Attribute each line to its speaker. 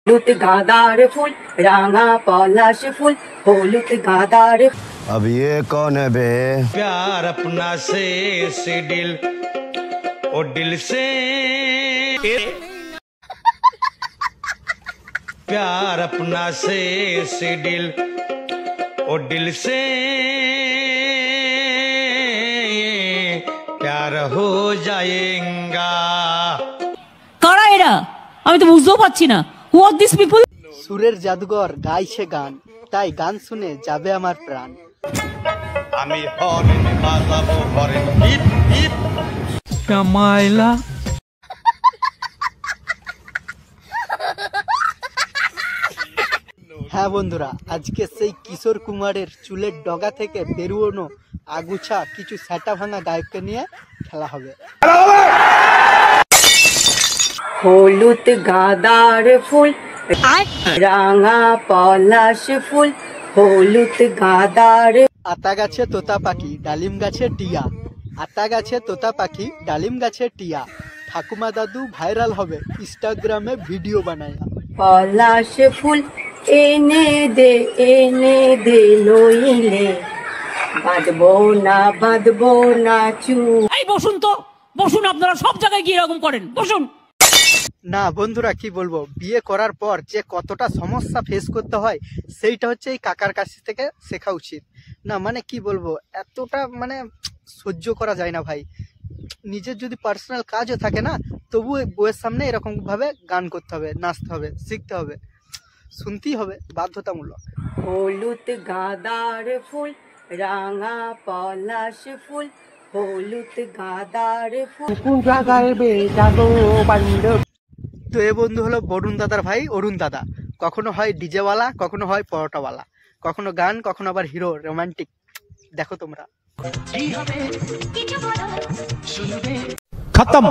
Speaker 1: হলুদ গাঁদার ফুল রাঙা পলাশ ফুল হলুদ গাঁদার।
Speaker 2: अब ये कौन है बे?
Speaker 3: प्यार अपना से दिल और दिल से प्यार अपना से दिल और दिल से प्यार हो जाएगा।
Speaker 4: কারা এরা? আমি তো বুঝতেও পারছি না। হু আর দিস পিপল?
Speaker 5: সুরের জাদুঘর গাইছে গান, তাই গান শুনে যাবে আমার প্রাণ।
Speaker 3: আমি হরেন বাজাবো হরেন হিপ হিপ
Speaker 4: মাইলা
Speaker 5: হ্যাঁ বন্ধুরা, আজকে সেই কিশোর কুমারের চুলের ডগা থেকে বেরুনো আগুছা কিছু স্যাটা ভাঙা গায়ককে নিয়ে খেলা হবে।
Speaker 1: হলুদ গাঁদার ফুল রাঙা পলাশ ফুল হলুদ গাঁদার।
Speaker 5: আতা গাছে তোতা পাখি, ডালিম গাছে টিয়া। আতা গাছে তোতা পাখি, ডালিম গাছে টিয়া। ঠাকুমা দাদু ভাইরাল হবে ইনস্টাগ্রামে ভিডিও বানায়।
Speaker 1: পলাশ ফুল এনে দে লইলে বাঁধবো না চু।
Speaker 4: এই বসুন তো, বসুন। আপনারা সব জায়গায় গিয়ে এরকম করেন, বসুন।
Speaker 5: না বন্ধুরা, কি বলবো, বিয়ে করার পর যে কতটা সমস্যা ফেস করতে হয় সেইটা হচ্ছে এই কাকার কাছ থেকে শেখা উচিত। না মানে কি বলবো, এতটা মানে সহ্য করা যায় না ভাই। নিজের যদি পার্সোনাল কাজও থাকে না, তবু বউয়ের সামনে এরকম ভাবে গান করতে হবে, নাচতে হবে, শিখতে হবে, শুনতেই হবে, বাধ্যতামূলক।
Speaker 1: হলুদ গাঁদার ফুল রাঙা পলাশ ফুল হলুদ গাঁদার ফুল।
Speaker 5: তো এ বন্ধু হলো বরুণ দাদার ভাই অরুণ দাদা। কখনো হয় ডিজেওয়ালা, কখনো হয় পরোটাওয়ালা, কখনো গান, কখনো আবার হিরো রোমান্টিক। দেখো তোমরা।
Speaker 6: खत्म।